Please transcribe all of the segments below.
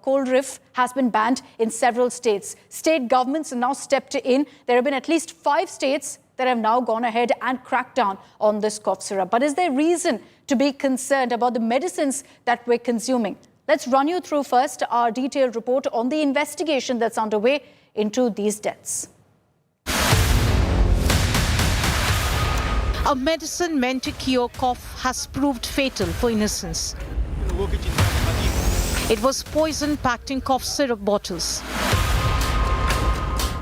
cold reef has been banned in several states. State governments have now stepped in. There have been at least 5 states that have now gone ahead and cracked down on this cough syrup. But is there reason to be concerned about the medicines that we're consuming? Let's run you through first our detailed report on the investigation that's underway into these deaths. A medicine meant to cure cough has proved fatal for innocents. It was poison packed in cough syrup bottles.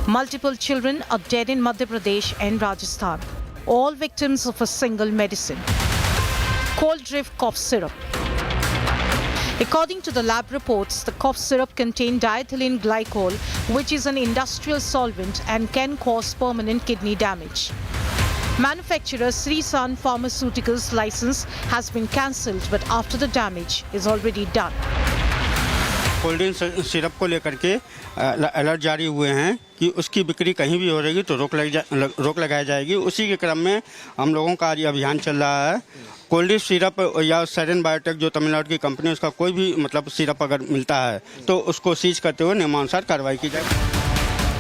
Multiple children are dead in Madhya Pradesh and Rajasthan, all victims of a single medicine, cold reef cough syrup. According to the lab reports, the cough syrup contained diethylene glycol, which is an industrial solvent and can cause permanent kidney damage. Manufacturer Sri San Pharmaceuticals license has been cancelled, but after the damage is already done. Cold drink syrup को लेकर के alert जारी हुए हैं कि उसकी बिक्री कहीं भी हो रहेगी तो रोक लगाई जाएगी। उसी के क्रम में हम लोगों का ये अभियान चल रहा है। कोल्ड ड्रिंक सिरप या सेरेन बायोटेक जो तमिलनाडु की कंपनी, उसका कोई भी सिरप अगर मिलता है तो उसको सीज करते हुए नियमानुसार कार्रवाई की जाए।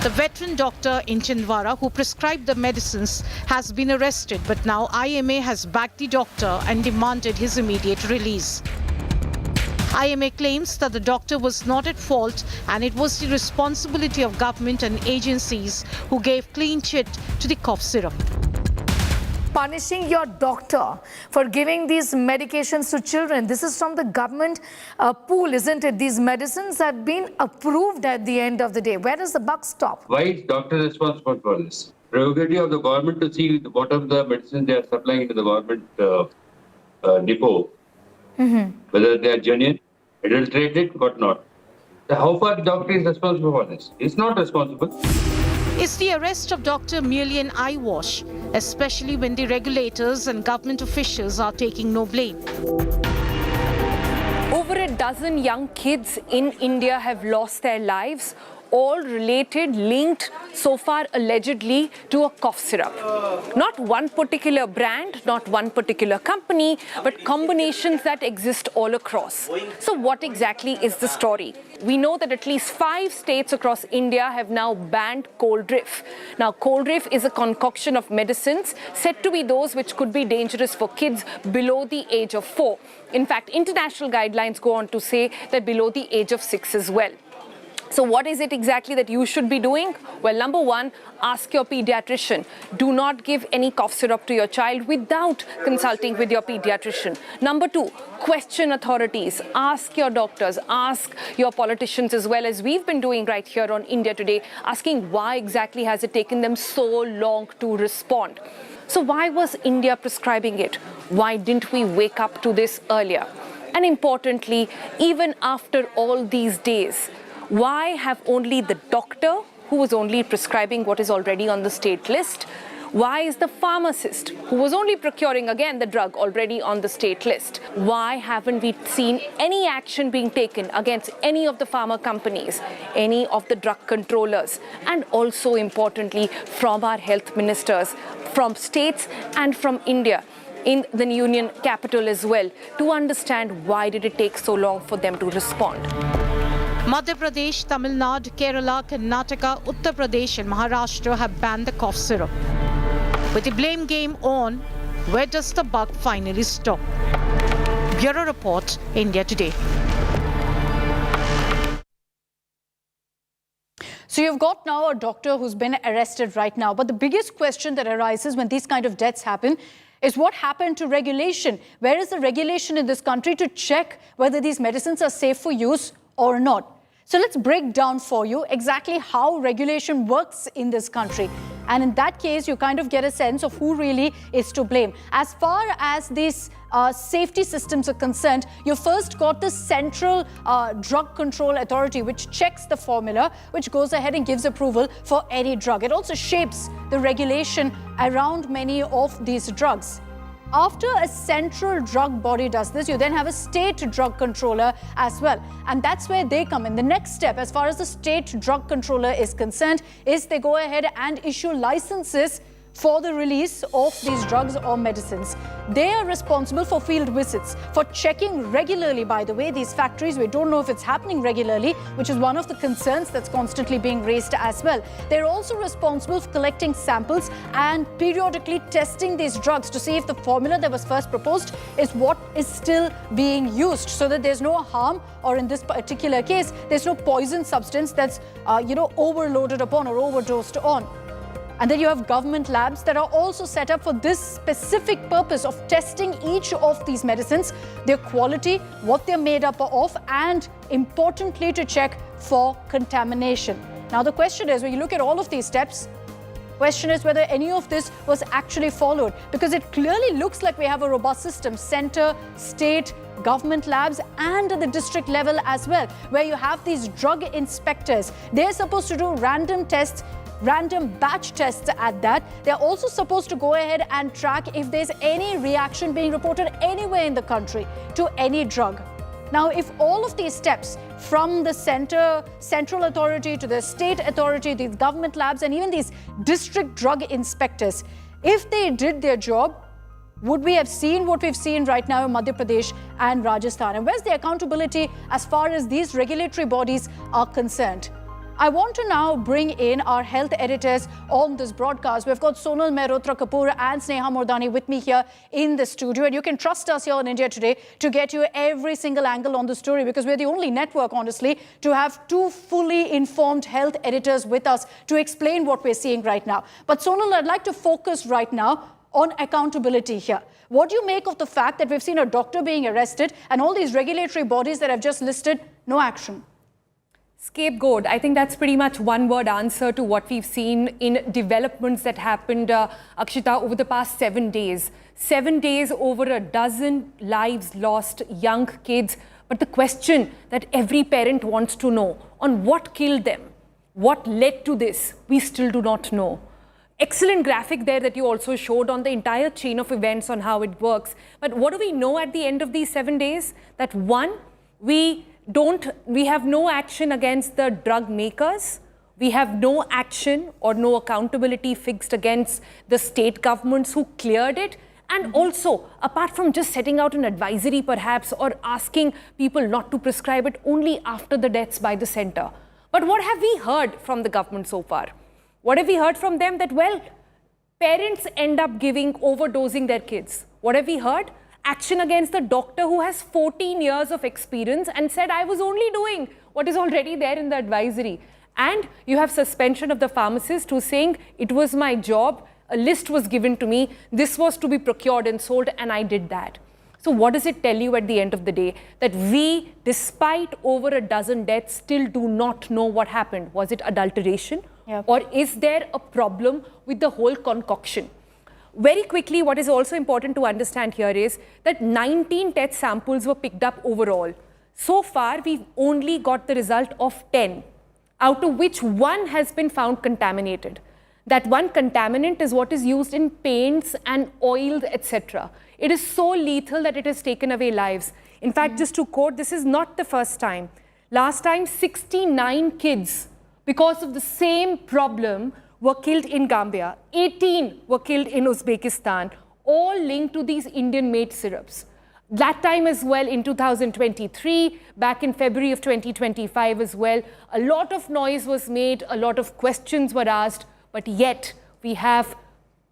The veteran doctor in Chhindwara who prescribed the medicines has been arrested, but now IMA has backed the doctor and demanded his immediate release. IMA claims that the doctor was not at fault and it was the responsibility of government and agencies who gave clean chit to the cough syrup. Punishing your doctor for giving these medications to children. This is from the government pool, isn't it? These medicines have been approved at the end of the day. Where does the buck stop? Why is doctor responsible for this? Prerogative of the government to see what of the medicines they are supplying into the government depot, whether they are genuine, adulterated, or not. So how far the doctor is responsible for this? He's not responsible. Is the arrest of doctor merely an eyewash, especially when the regulators and government officials are taking no blame? Over a dozen young kids in India have lost their lives, all related, linked, so far allegedly, to a cough syrup. Not one particular brand, not one particular company, but combinations that exist all across. So what exactly is the story? We know that at least 5 states across India have now banned cold reef. Now, cold reef is a concoction of medicines said to be those which could be dangerous for kids below the age of 4. In fact, international guidelines go on to say that below the age of 6 as well. So what is it exactly that you should be doing? Well, number one, ask your pediatrician. Do not give any cough syrup to your child without consulting with your pediatrician. Number two, question authorities. Ask your doctors, ask your politicians as well, as we've been doing right here on India Today, asking why exactly has it taken them so long to respond. So why was India prescribing it? Why didn't we wake up to this earlier? And importantly, even after all these days, why have only the doctor, who was only prescribing what is already on the state list, why is the pharmacist, who was only procuring again the drug already on the state list, why haven't we seen any action being taken against any of the pharma companies, any of the drug controllers, and also importantly from our health ministers, from states and from India, in the union capital as well, to understand why did it take so long for them to respond? Madhya Pradesh, Tamil Nadu, Kerala, Karnataka, Uttar Pradesh and Maharashtra have banned the cough syrup. With the blame game on, where does the buck finally stop? Bureau Report, India Today. So you've got now a doctor who's been arrested right now. But the biggest question that arises when these kind of deaths happen is what happened to regulation? Where is the regulation in this country to check whether these medicines are safe for use or not? So let's break down for you exactly how regulation works in this country. And in that case, you kind of get a sense of who really is to blame. As far as these safety systems are concerned, you first got the Central Drug Control Authority, which checks the formula, which goes ahead and gives approval for any drug. It also shapes the regulation around many of these drugs. After a central drug body does this, you then have a state drug controller as well. And that's where they come in. The next step, as far as the state drug controller is concerned, is they go ahead and issue licenses for the release of these drugs or medicines. They are responsible for field visits, for checking regularly, by the way, these factories. We don't know if it's happening regularly, which is one of the concerns that's constantly being raised as well. They're also responsible for collecting samples and periodically testing these drugs to see if the formula that was first proposed is what is still being used, so that there's no harm, or in this particular case, there's no poison substance that's, overloaded upon or overdosed on. And then you have government labs that are also set up for this specific purpose of testing each of these medicines, their quality, what they're made up of, and importantly, to check for contamination. Now, the question is, when you look at all of these steps, question is whether any of this was actually followed, because it clearly looks like we have a robust system, center, state, government labs, and at the district level as well, where you have these drug inspectors. They're supposed to do random tests, random batch tests at that. They're also supposed to go ahead and track if there's any reaction being reported anywhere in the country to any drug. Now, if all of these steps, from the central authority to the state authority, these government labs, and even these district drug inspectors, if they did their job, would we have seen what we've seen right now in Madhya Pradesh and Rajasthan? And where's the accountability as far as these regulatory bodies are concerned? I want to now bring in our health editors on this broadcast. We've got Sonal Mehrotra Kapoor and Sneha Mordani with me here in the studio. And you can trust us here on India Today to get you every single angle on the story, because we're the only network, honestly, to have two fully informed health editors with us to explain what we're seeing right now. But Sonal, I'd like to focus right now on accountability here. What do you make of the fact that we've seen a doctor being arrested and all these regulatory bodies that I've just listed, no action? Scapegoat. I think that's pretty much one-word answer to what we've seen in developments that happened, Akshita, over the past 7 days. 7 days, over a dozen lives lost, young kids. But the question that every parent wants to know, on what killed them, what led to this, we still do not know. Excellent graphic there that you also showed on the entire chain of events on how it works. But what do we know at the end of these 7 days? That one, we have no action against the drug makers. We have no action or no accountability fixed against the state governments who cleared it. And also, apart from just setting out an advisory perhaps, or asking people not to prescribe it only after the deaths by the center. But what have we heard from the government so far? What have we heard from them? That, well, parents end up overdosing their kids. What have we heard? Action against the doctor who has 14 years of experience and said, I was only doing what is already there in the advisory. And you have suspension of the pharmacist who's saying, it was my job, a list was given to me, this was to be procured and sold, and I did that. So what does it tell you at the end of the day? That we, despite over a dozen deaths, still do not know what happened. Was it adulteration? Yep. Or is there a problem with the whole concoction? Very quickly, what is also important to understand here is that 19 test samples were picked up overall. So far, we've only got the result of 10, out of which one has been found contaminated. That one contaminant is what is used in paints and oils, etc. It is so lethal that it has taken away lives. In fact, just to quote, this is not the first time. Last time, 69 kids, because of the same problem, were killed in Gambia. 18 were killed in Uzbekistan, all linked to these Indian-made syrups. That time as well, in 2023, back in February of 2025 as well, a lot of noise was made, a lot of questions were asked, but yet we have,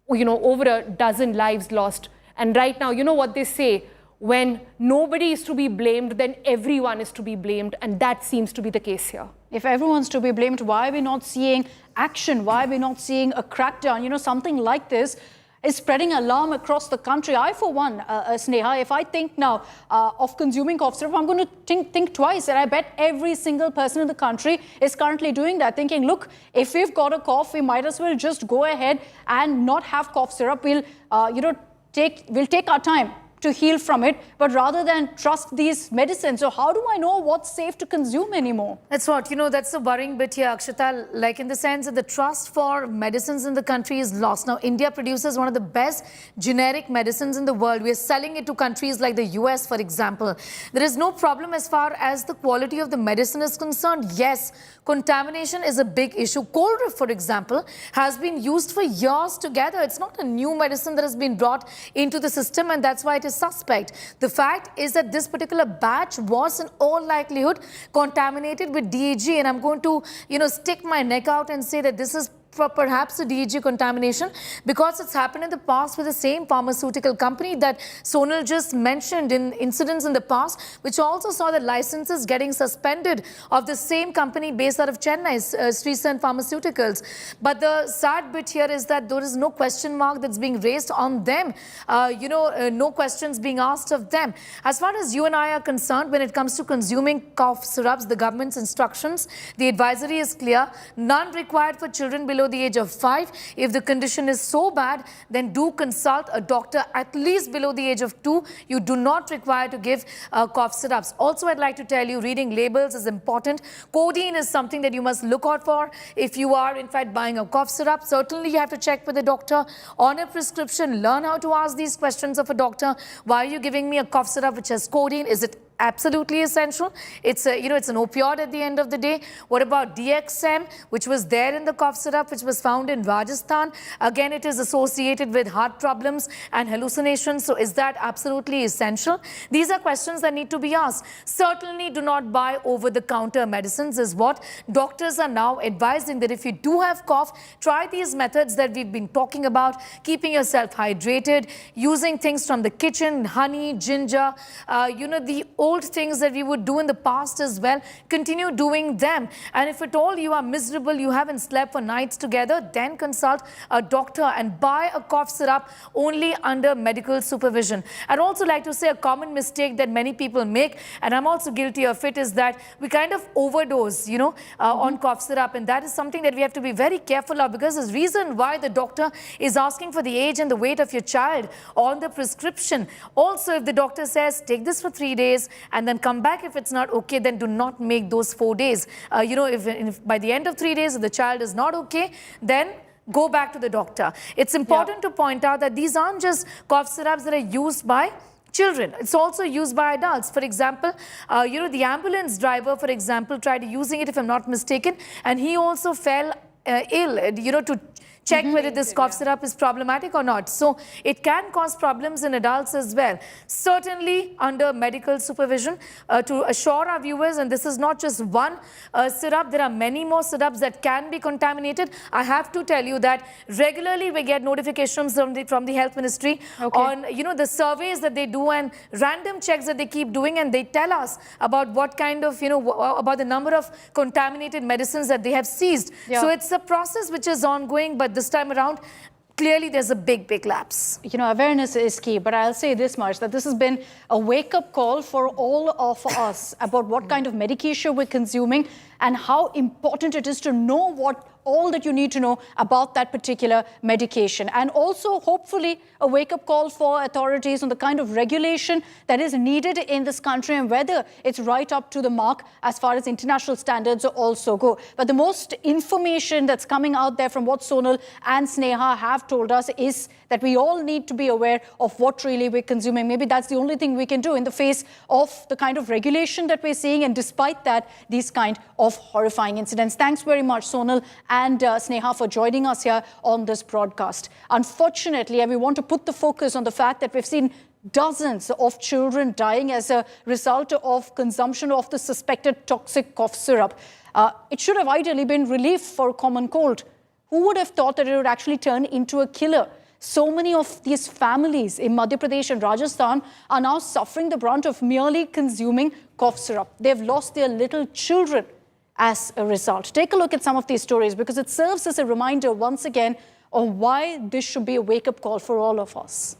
over a dozen lives lost. And right now, you know what they say, when nobody is to be blamed, then everyone is to be blamed, and that seems to be the case here. If everyone's to be blamed, why are we not seeing action? Why are we not seeing a crackdown? Something like this is spreading alarm across the country. I, for one, Sneha, if I think now of consuming cough syrup, I'm going to think twice. And I bet every single person in the country is currently doing that, thinking, look, if we've got a cough, we might as well just go ahead and not have cough syrup. We'll take our time to heal from it, but rather than trust these medicines. So how do I know what's safe to consume anymore? That's what, that's the worrying bit here, Akshita, like in the sense that the trust for medicines in the country is lost. Now, India produces one of the best generic medicines in the world. We are selling it to countries like the US, for example. There is no problem as far as the quality of the medicine is concerned. Yes, contamination is a big issue. Cold, for example, has been used for years together. It's not a new medicine that has been brought into the system, and that's why it is suspect. The fact is that this particular batch was in all likelihood contaminated with DAG, and I'm going to, stick my neck out and say that this is perhaps a DAG contamination because it's happened in the past with the same pharmaceutical company that Sonal just mentioned in incidents in the past, which also saw the licenses getting suspended of the same company based out of Chennai, Sri Sen Pharmaceuticals. But the sad bit here is that there is no question mark that's being raised on them, no questions being asked of them. As far as you and I are concerned, when it comes to consuming cough syrups, the government's instructions, the advisory is clear, none required for children below the age of 5. If the condition is so bad, then do consult a doctor at least below the age of 2. You do not require to give cough syrups. Also, I'd like to tell you, reading labels is important. Codeine is something that you must look out for. If you are, in fact, buying a cough syrup, certainly you have to check with the doctor on a prescription. Learn how to ask these questions of a doctor. Why are you giving me a cough syrup which has codeine? Is it absolutely essential? It's it's an opioid at the end of the day. What about DXM, which was there in the cough syrup, which was found in Rajasthan? Again, it is associated with heart problems and hallucinations. So is that absolutely essential? These are questions that need to be asked. Certainly do not buy over-the-counter medicines is what doctors are now advising, that if you do have cough, try these methods that we've been talking about, keeping yourself hydrated, using things from the kitchen, honey, ginger, the old things that we would do in the past as well, continue doing them. And if at all you are miserable, you haven't slept for nights together, then consult a doctor and buy a cough syrup only under medical supervision. I'd also like to say a common mistake that many people make, and I'm also guilty of it, is that we kind of overdose, on cough syrup, and that is something that we have to be very careful of, because there's reason why the doctor is asking for the age and the weight of your child on the prescription. Also, if the doctor says take this for 3 days and then come back if it's not okay, then do not make those 4 days. If by the end of 3 days, if the child is not okay, then go back to the doctor. It's important to point out that these aren't just cough syrups that are used by children. It's also used by adults. For example, the ambulance driver, for example, tried using it, if I'm not mistaken, and he also fell ill, to check whether this cough syrup is problematic or not. So it can cause problems in adults as well. Certainly under medical supervision, to assure our viewers, and this is not just one syrup, there are many more syrups that can be contaminated. I have to tell you that regularly we get notifications from the health ministry on the surveys that they do and random checks that they keep doing, and they tell us about what kind of about the number of contaminated medicines that they have seized. So it's a process which is ongoing, but this time around, clearly there's a big lapse. Awareness is key, but I'll say this much, that this has been a wake-up call for all of us about what kind of medication we're consuming and how important it is to know all that you need to know about that particular medication. And also, hopefully, a wake-up call for authorities on the kind of regulation that is needed in this country and whether it's right up to the mark as far as international standards also go. But the most information that's coming out there from what Sonal and Sneha have told us is that we all need to be aware of what really we're consuming. Maybe that's the only thing we can do in the face of the kind of regulation that we're seeing, and despite that, these kind of horrifying incidents. Thanks very much, Sonal and Sneha, for joining us here on this broadcast. Unfortunately, and we want to put the focus on the fact that we've seen dozens of children dying as a result of consumption of the suspected toxic cough syrup. It should have ideally been relief for a common cold. Who would have thought that it would actually turn into a killer? So many of these families in Madhya Pradesh and Rajasthan are now suffering the brunt of merely consuming cough syrup. They've lost their little children as a result. Take a look at some of these stories, because it serves as a reminder once again of why this should be a wake-up call for all of us.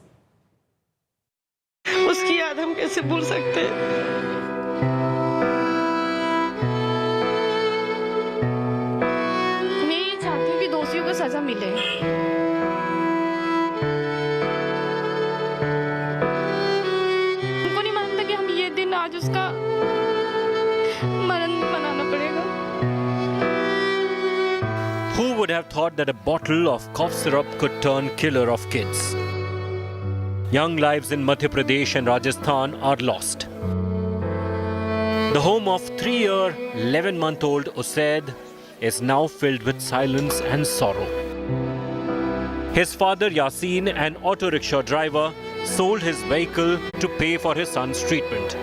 उसकी याद हम कैसे भूल सकते हैं? मैं ये चाहती हूँ कि दोषियों को सजा मिले। would have thought that a bottle of cough syrup could turn killer of kids? Young lives in Madhya Pradesh and Rajasthan are lost. The home of 3-year, 11-month-old Usaid is now filled with silence and sorrow. His father Yasin, an auto rickshaw driver, sold his vehicle to pay for his son's treatment,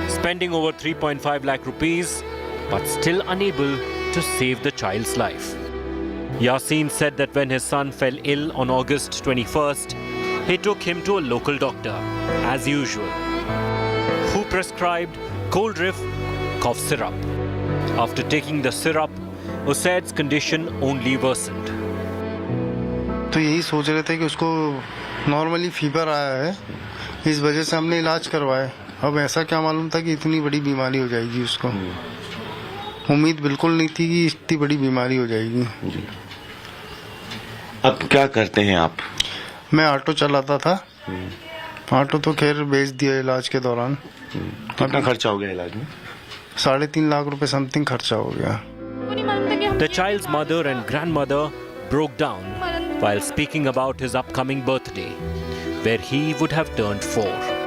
spending over 3.5 lakh rupees, but still unable to save the child's life. Yasin said that when his son fell ill on August 21st, he took him to a local doctor, as usual, who prescribed cold reef cough syrup. After taking the syrup, Usaid's condition only worsened. तो यही सोच रहे थे कि उसको normally fever आया है, इस वजह से हमने इलाज करवाया. अब ऐसा क्या मालूम था कि इतनी बड़ी बीमारी हो जाएगी उसको. उम्मीद बिल्कुल नहीं थी कि इतनी बड़ी बीमारी हो जाएगी. अब क्या करते हैं आप? मैं ऑटो चलाता था. ऑटो तो खैर बेच दिया इलाज के दौरान. कितना खर्चा हो गया इलाज में? 3.5 लाख रुपए समथिंग खर्चा हो गया. The child's mother and grandmother broke down while speaking about his upcoming birthday, where he would have turned 4.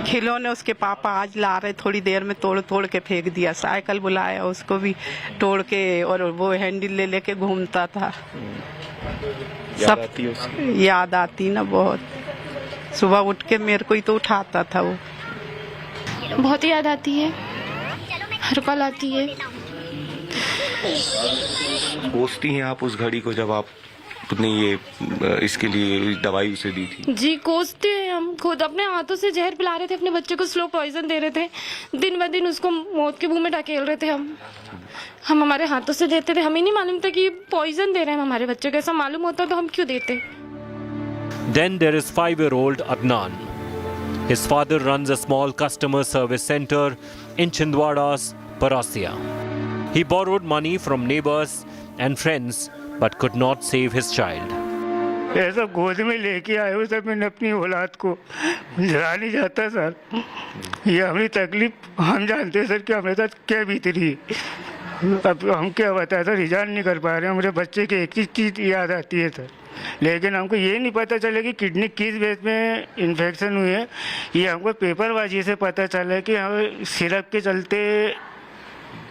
खिलौने उसके पापा आज ला रहे, थोड़ी देर में तोड़ तोड़ के फेंक दिया. साइकिल बुलाया, उसको भी तोड़ के, और वो हैंडल ले लेके घूमता था. सब याद आती ना बहुत. सुबह उठ के मेरे को ही तो उठाता था. वो बहुत याद आती है, हर पल आती है. कोसती हैं आप उस घड़ी को जब आप अपने ये इसके लिए दवाई उसे दी थी? जी कोसते हैं हम खुद. अपने हाथों से जहर पिला रहे थे, अपने बच्चे को स्लो पॉइजन दे रहे थे. दिन ब दिन उसको मौत के मुंह में ढकेल रहे थे. हम हमारे हाथों से देते थे. हमें नहीं मालूम था कि पॉइजन दे रहे हैं हमारे बच्चे को. ऐसा मालूम होता तो हम क्यों देते. Then there is 5-year-old Adnan. His father runs a small customer service center in Chhindwara's Parasia. He borrowed money from neighbors and friends but could not save his child. ऐसा गोद में लेके आए हो सर, मैंने अपनी औलाद को जला नहीं जाता सर. ये हमारी तकलीफ हम जानते हैं सर कि हमारे साथ क्या बीत रही है. अब हम क्या बताएं सर, रिजान नहीं कर पा रहे हैं. मेरे बच्चे की एक चीज याद आती है सर, लेकिन हमको ये नहीं पता चला कि किडनी किस बेस में इन्फेक्शन हुई है. ये हमको पेपरबाजी से पता चला कि हमें सिरप के चलते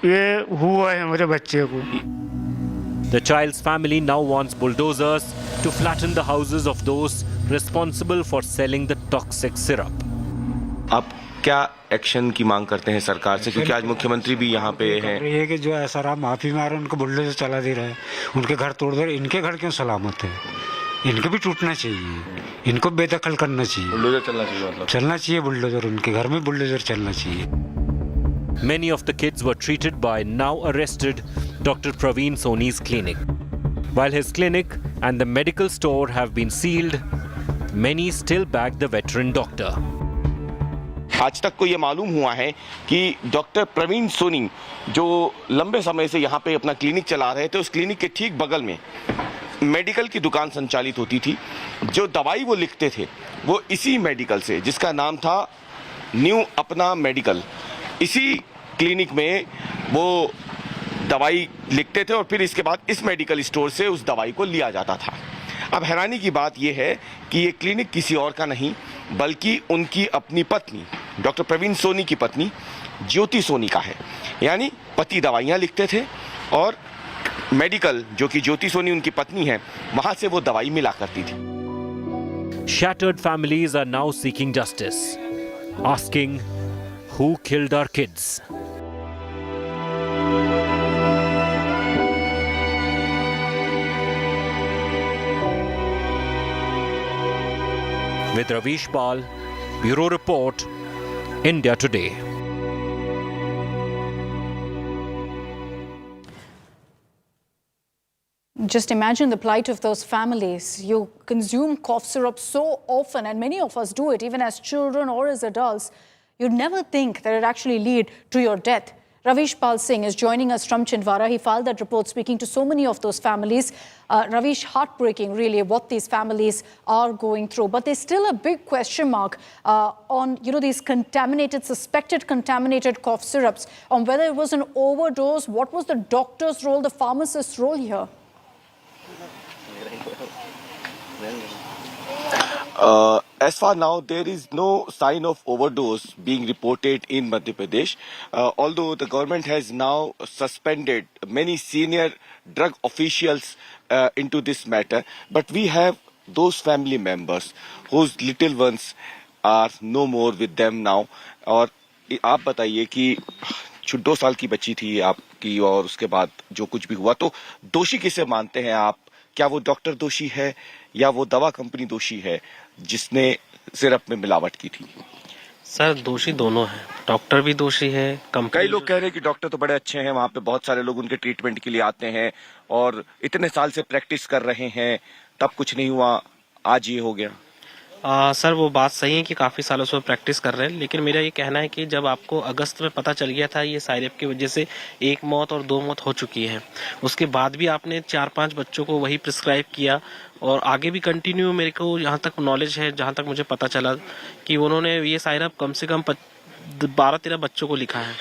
ये हुआ है हमारे बच्चे को. The child's family now wants bulldozers to flatten the houses of those responsible for selling the toxic syrup. आप क्या एक्शन की मांग करते हैं सरकार से, क्योंकि आज मुख्यमंत्री भी यहाँ पे हैं? ये कि जो ऐसा रहा माफी मारे, उनको बुलडोजर चला दे रहा है, उनके घर तोड़ दे. इनके घर क्यों सलामत है? इनको भी टूटना चाहिए, इनको बेदखल करना चाहिए. बुलडोजर चलना चाहिए, मतलब चलना चाहिए बुलडोजर. उनके घर में बुलडोजर चलना चाहिए. Many of the kids were treated by now arrested Dr. Praveen Soni's clinic. While his clinic and the medical store have been sealed, many still back the veteran doctor. आज तक को ये मालूम हुआ है कि डॉक्टर प्रवीण सोनी जो लंबे समय से यहाँ पे अपना क्लिनिक चला रहे थे, उस क्लिनिक के ठीक बगल में मेडिकल की दुकान संचालित होती थी. जो दवाई वो लिखते थे वो इसी मेडिकल से, जिसका नाम था न्यू अपना मेडिकल, इसी क्लिनिक में वो दवाई लिखते थे और फिर इसके बाद इस मेडिकल स्टोर से उस दवाई को लिया जाता था. अब हैरानी की बात यह है कि ये क्लिनिक किसी और का नहीं बल्कि उनकी अपनी पत्नी डॉक्टर प्रवीण सोनी की पत्नी ज्योति सोनी का है. यानी पति दवाइयाँ लिखते थे और मेडिकल, जो कि ज्योति सोनी उनकी पत्नी है, वहां से वो दवाई मिला करती थी. Shattered families are now seeking justice, asking who killed our kids. With Ravish Pal, Bureau Report, India Today. Just imagine the plight of those families. You consume cough syrup so often, and many of us do it, even as children or as adults. You'd never think that it actually lead to your death. Ravish Pal Singh is joining us from Chhindwara. He filed that report speaking to so many of those families. Ravish, heartbreaking really what these families are going through. But there's still a big question mark on, these suspected contaminated cough syrups, on whether it was an overdose, what was the doctor's role, the pharmacist's role here? As far now, there is no sign of overdose being reported in Madhya Pradesh, although the government has now suspended many senior drug officials into this matter. But we have those family members whose little ones are no more with them now. और आप बताइए कि 2 साल की बच्ची थी आपकी और उसके बाद जो कुछ भी हुआ, तो दोषी किसे मानते हैं आप? क्या वो डॉक्टर दोषी है या वो दवा कंपनी दोषी है जिसने सिरप में मिलावट की थी? सर, दोषी दोनों हैं। डॉक्टर भी दोषी है, कई लोग कह रहे हैं कि डॉक्टर तो बड़े अच्छे हैं, वहाँ पे बहुत सारे लोग उनके ट्रीटमेंट के लिए आते हैं और इतने साल से प्रैक्टिस कर रहे हैं, तब कुछ नहीं हुआ, आज ये हो गया। सर, वो बात सही है कि काफ़ी सालों से प्रैक्टिस कर रहे हैं, लेकिन मेरा ये कहना है कि जब आपको अगस्त में पता चल गया था ये साइरेप की वजह से 1 मौत और 2 मौत हो चुकी है, उसके बाद भी आपने 4-5 बच्चों को वही प्रिस्क्राइब किया और आगे भी कंटिन्यू, मेरे को यहाँ तक नॉलेज है, जहाँ तक मुझे पता चला कि उन्होंने ये साइरेप कम से कम 12-13 बच्चों को लिखा है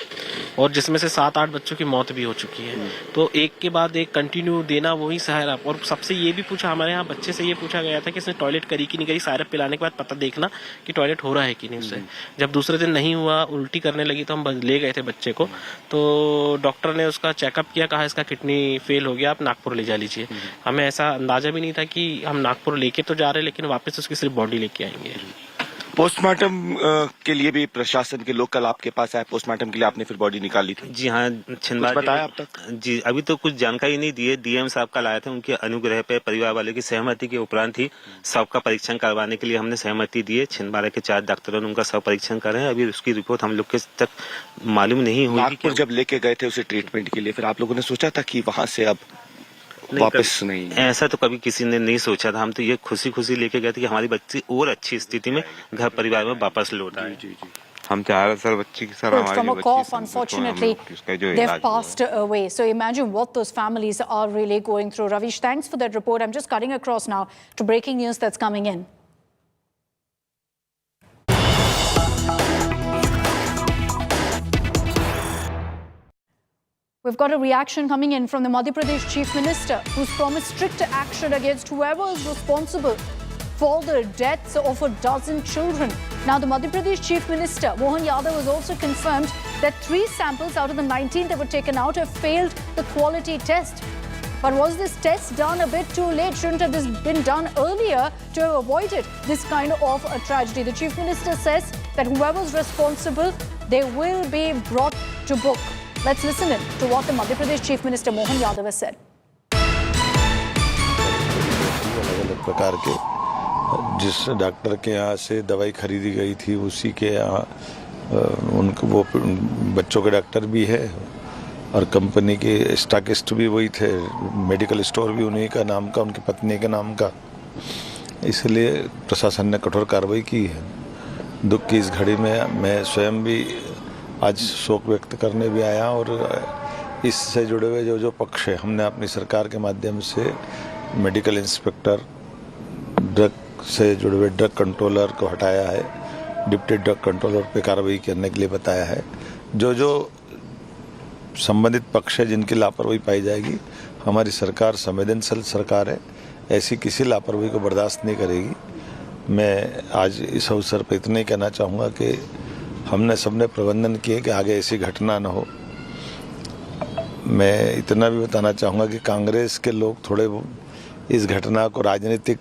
और जिसमें से 7-8 बच्चों की मौत भी हो चुकी है। तो एक के बाद एक कंटिन्यू देना वही साइरप। और सबसे ये भी पूछा, हमारे यहाँ बच्चे से ये पूछा गया था कि इसने टॉयलेट करी कि नहीं करी, साइरप पिलाने के बाद पता देखना कि टॉयलेट हो रहा है कि नहीं उससे। जब दूसरे दिन नहीं हुआ, उल्टी करने लगी, तो हम ले गए थे बच्चे को, तो डॉक्टर ने उसका चेकअप किया, कहा इसका किडनी फेल हो गया, आप नागपुर ले जा लीजिए। हमें ऐसा अंदाजा भी नहीं था कि हम नागपुर लेके तो जा रहे, लेकिन वापस उसकी सिर्फ बॉडी लेके आएंगे। पोस्टमार्टम के लिए भी प्रशासन के लोग कल आपके पास आए, पोस्टमार्टम के लिए आपने फिर बॉडी निकाली थी? जी हाँ, छिंदवाड़ा बताया अब तक? जी, अभी तो कुछ जानकारी नहीं दी है। डीएम साहब कल आए थे, उनके अनुग्रह पे परिवार वालों की सहमति के उपरांत ही सबका परीक्षण करवाने के लिए हमने सहमति दी है। छिंदवाड़ा के 4 डॉक्टरों ने उनका सब परीक्षण कर रहे हैं। अभी उसकी रिपोर्ट हम लोग के तक मालूम नहीं हुई। नागपुर जब लेके गए थे उसे ट्रीटमेंट के लिए, फिर आप लोगों ने सोचा था कि वहाँ से अब वापस नहीं? ऐसा तो कभी किसी ने नहीं सोचा था। हम तो ये खुशी लेके गए थे कि हमारी बच्ची और अच्छी स्थिति में घर परिवार में वापस लौट आए। हम चाह रहे सर बच्ची की सर हमारी from a cough, unfortunately, they've passed away. So imagine what those families are really going through. Ravish, thanks for that report. I'm just cutting across now to breaking news that's coming in. We've got a reaction coming in from the Madhya Pradesh Chief Minister, who's promised strict action against whoever is responsible for the deaths of a dozen children. Now, the Madhya Pradesh Chief Minister, Mohan Yadav, has also confirmed that 3 samples out of the 19 that were taken out have failed the quality test. But was this test done a bit too late? Shouldn't have this been done earlier to have avoided this kind of a tragedy? The Chief Minister says that whoever's responsible, they will be brought to book. Let's listen in to what the Madhya Pradesh Chief Minister Mohan Yadav has said. अलग-अलग प्रकार के जिस doctor के यहाँ से दवाई खरीदी गई थी उसी के यहाँ उनको वो बच्चों के डॉक्टर भी है और कंपनी के स्टॉकिस्ट भी वही थे, मेडिकल स्टोर भी उन्हीं का नाम का, उनकी पत्नी के नाम का। इसलिए प्रशासन ने कठोर कार्रवाई की है। दुख की इस घड़ी में मैं स्वयं भी आज शोक व्यक्त करने भी आया और इससे जुड़े हुए जो पक्ष है, हमने अपनी सरकार के माध्यम से मेडिकल इंस्पेक्टर, ड्रग से जुड़े हुए ड्रग कंट्रोलर को हटाया है, डिप्टी ड्रग कंट्रोलर पे कार्रवाई करने के लिए बताया है। जो संबंधित पक्ष है जिनकी लापरवाही पाई जाएगी, हमारी सरकार संवेदनशील सरकार है, ऐसी किसी लापरवाही को बर्दाश्त नहीं करेगी। मैं आज इस अवसर पर इतना ही कहना चाहूँगा कि हमने सबने प्रबंधन किए कि आगे ऐसी घटना न हो। मैं इतना भी बताना चाहूँगा कि कांग्रेस के लोग थोड़े इस घटना को राजनीतिक।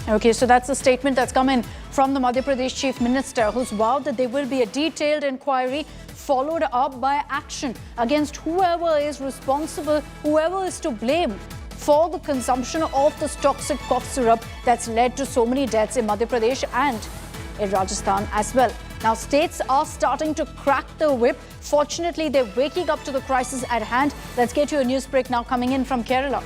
Okay, so that's the statement that's come in from the Madhya Pradesh Chief Minister, who's vowed that there will be a detailed inquiry followed up by action against whoever is responsible, whoever is to blame for the consumption of this toxic cough syrup that's led to so many deaths in Madhya Pradesh and in Rajasthan as well. Now, states are starting to crack the whip. Fortunately, they're waking up to the crisis at hand. Let's get you a news break now coming in from Kerala.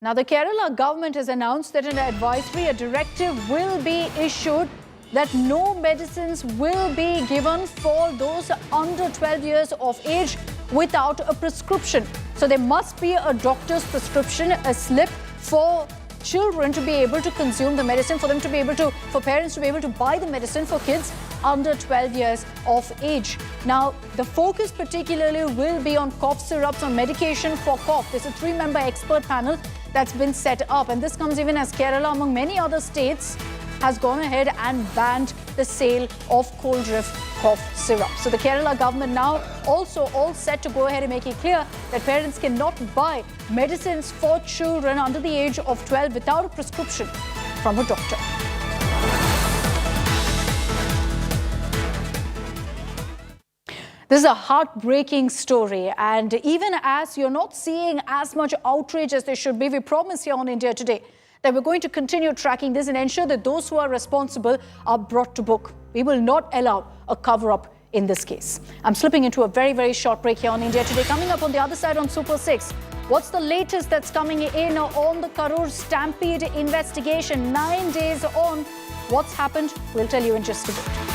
Now, the Kerala government has announced that an advisory, a directive will be issued that no medicines will be given for those under 12 years of age without a prescription. So there must be a doctor's prescription, a slip for children to be able to consume the medicine, for parents to be able to buy the medicine for kids under 12 years of age. Now, the focus particularly will be on cough syrups, on medication for cough. There's a 3-member expert panel that's been set up, and this comes even as Kerala, among many other states, has gone ahead and banned the sale of cold riff cough syrup. So the Kerala government now also all set to go ahead and make it clear that parents cannot buy medicines for children under the age of 12 without a prescription from a doctor. This is a heartbreaking story, and even as you're not seeing as much outrage as there should be, we promise here on India Today that we're going to continue tracking this and ensure that those who are responsible are brought to book. We will not allow a cover-up in this case. I'm slipping into a very, very short break here on India Today. Coming up on the other side on Super 6, what's the latest that's coming in on the Karur Stampede investigation? 9 days on, what's happened? We'll tell you in just a bit.